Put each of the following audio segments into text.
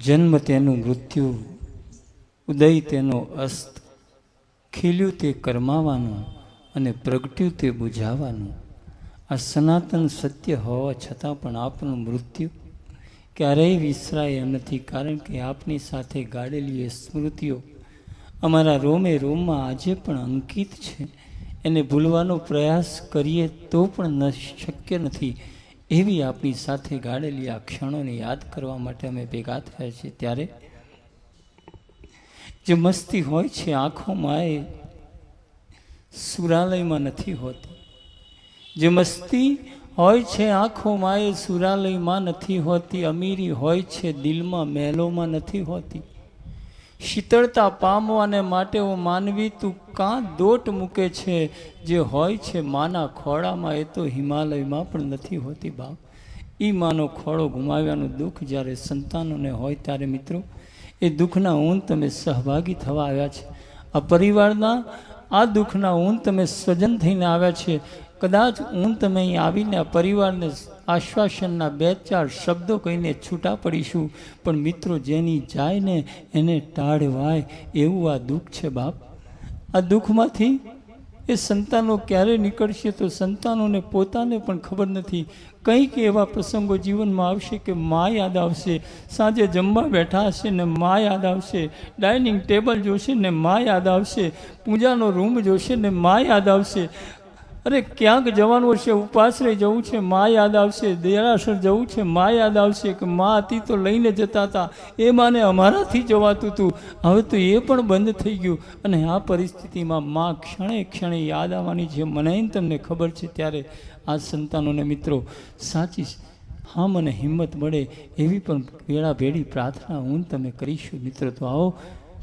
જન્મ તેનું મૃત્યુ, ઉદય તેનો અસ્ત, ખીલ્યું તે કરમાવાનું અને પ્રગટ્યું તે બુઝાવાનું. આ સનાતન સત્ય હોવા છતાં પણ આપણું મૃત્યુ ક્યારેય વિસરાય એમ નથી, કારણ કે આપની સાથે ગાળેલી એ સ્મૃતિઓ અમારા રોમે રોમમાં આજે પણ અંકિત છે. એને ભૂલવાનો પ્રયાસ કરીએ તો પણ શક્ય નથી. એવી આપણી સાથે ગાળેલી આ ક્ષણોને યાદ કરવા માટે અમે ભેગા થયા છીએ. ત્યારે જે મસ્તી હોય છે આંખોમાં એ સુરાલયમાં નથી હોતી. જે મસ્તી હોય છે આંખોમાં એ સુરાલયમાં નથી હોતી. અમીરી હોય છે દિલમાં મહેલોમાં નથી હોતી. શીતળતા પામવાને માટે ઓ માનવી તું કાં દોટ મૂકે છે. જે હોય છે માના ખોળામાં એ તો હિમાલયમાં પણ નથી હોતી. બાપ, એ માનો ખોળો ગુમાવ્યાનું દુઃખ જ્યારે સંતાનોને હોય ત્યારે મિત્રો એ દુઃખના ઊન તમે સહભાગી થવા આવ્યા છે. આ પરિવારના આ દુઃખના ઊન તમે સ્વજન થઈને આવ્યા છે. કદાચ હું તમે અહીં આવીને આ પરિવારને આશ્વાસનના 2-4 શબ્દો કહીને છૂટા પડીશું, પણ મિત્રો જેની જાય ને એને ટાળવાય એવું આ દુઃખ છે. બાપ, આ દુઃખમાંથી એ સંતાનો ક્યારે નીકળશે તો સંતાનોને પોતાને પણ ખબર નથી. કંઈક એવા પ્રસંગો જીવનમાં આવશે કે મા યાદ આવશે. સાંજે જમવા બેઠા હશે ને મા યાદ આવશે. ડાઇનિંગ ટેબલ જોશે ને મા યાદ આવશે. પૂજાનો રૂમ જોશે ને મા યાદ આવશે. અરે ક્યાંક જવાનું હશે, ઉપાશ્રય જવું છે, મા યાદ આવશે. દેરાસર જવું છે, મા યાદ આવશે કે મા હતી તો લઈને જતા હતા. એ માને અમારાથી જવાતું હતું, હવે તો એ પણ બંધ થઈ ગયું. અને આ પરિસ્થિતિમાં મા ક્ષણે ક્ષણે યાદ આવવાની છે. મને તમને ખબર છે. ત્યારે આ સંતાનોને મિત્રો સાચી હા મને હિંમત મળે એવી પણ વેળા ભેડી પ્રાર્થના હું તમે કરીશું. મિત્રો તો આવો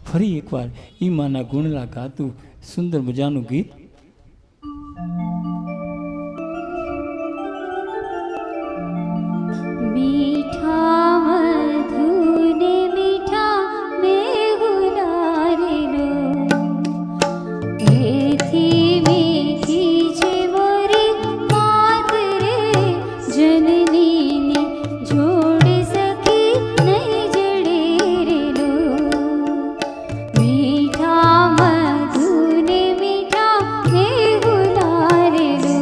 ફરી એકવાર ઈ માના ગુણલા ગાતું સુંદર મજાનું ગીત. मीठा मधुने मीठा मेहुला रे लो, एथी मीठी छे मोरी मात रे, जननी ने जोड़ सकी नहीं जड़े रे लो. मीठा मधुने मीठा मेहुला रे लो.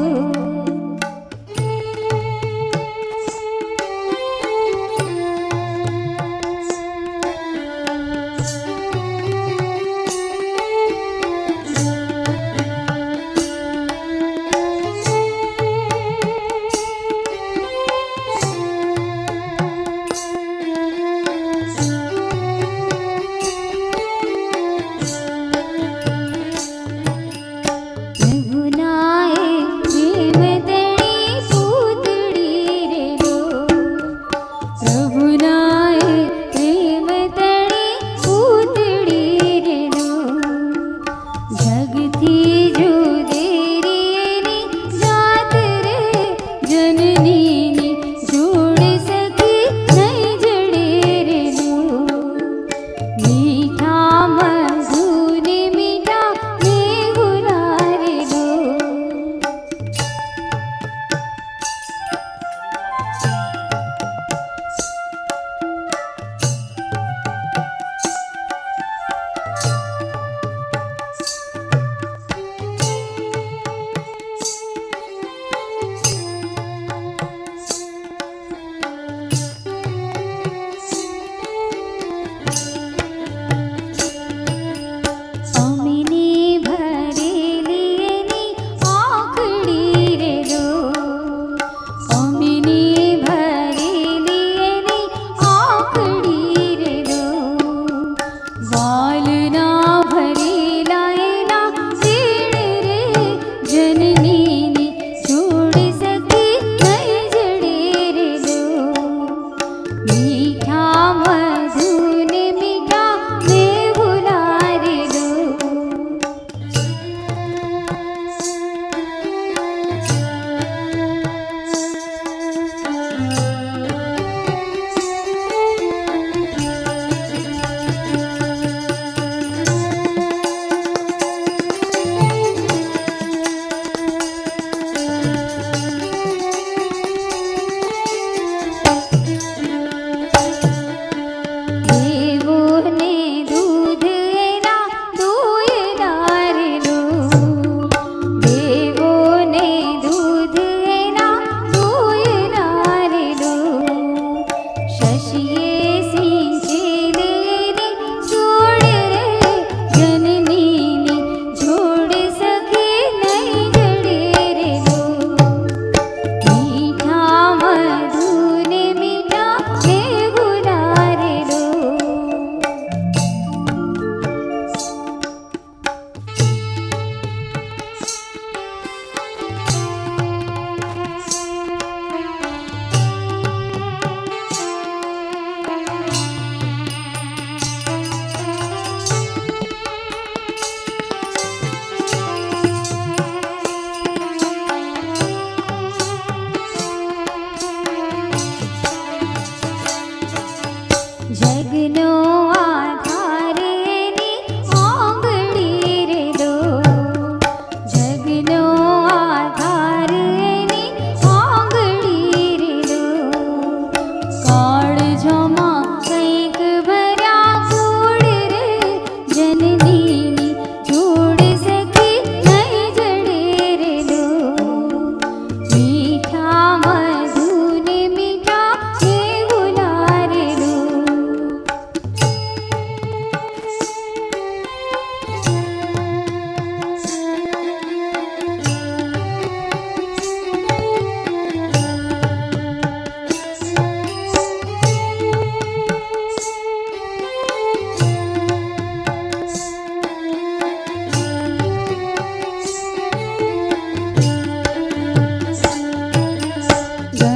શશીએ સિંચેલી છોડ રે જનનીની જોડ સખી નહીં જડે રે લો મીઠા મધુને મીઠા હે ગુલારે લો જગનો આધાર એની આંગળી રે લો જગનો આધાર એની આંગળી રે લો કાળજામાં કંઈક ભર્યા કુળ રે જનનીની જોડ સખી નહીં જડે રે લો મીઠા મધુને મીઠા હે ગુલારે લો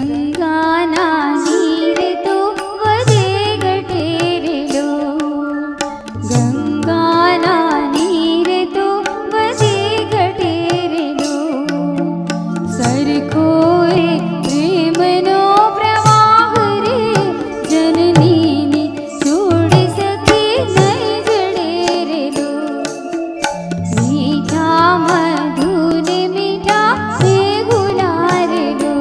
ગંગાના નીર તો વધે ઘટે રે લો ગંગાના નીર તો વધે ઘટે રે લો સરખો એ પ્રેમનો પ્રવાહ રે જનનીની જોડ સખી નહીં જડે રે લો મીઠા મધુને મીઠા હે ગુલારે લો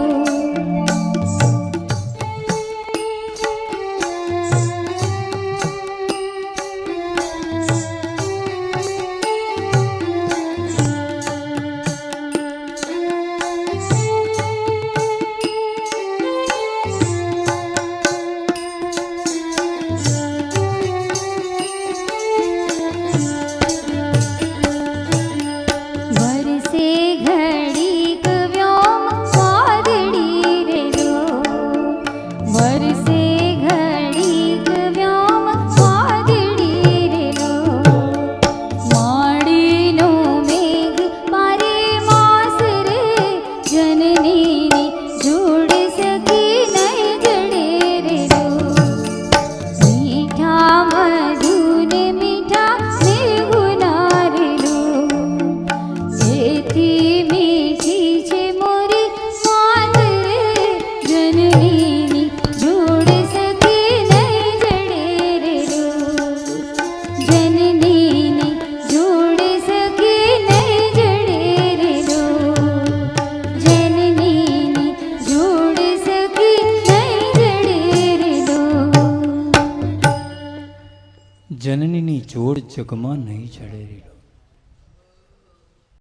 વરસે ઘડીક વ્યોમ વાદળી રે લો વરસે ઘડીક વ્યોમ વાદળી રે લો માડીનો મેઘ મારે માસ રે જનનીની જોડ સખી નહીં જડે રે લો મીઠા મધુને મીઠા હે ગુલારે લો જેથી મીઠી છે મોરી વાત રે જનનીની જોડ સખી નહીં જડે રે લો જનનીની જોડ સખી નહીં જડે રે લો જનનીની જોડ સખી નહીં જડે રે લો જનનીની જોડ જગમાં નહીં ચડે રે લો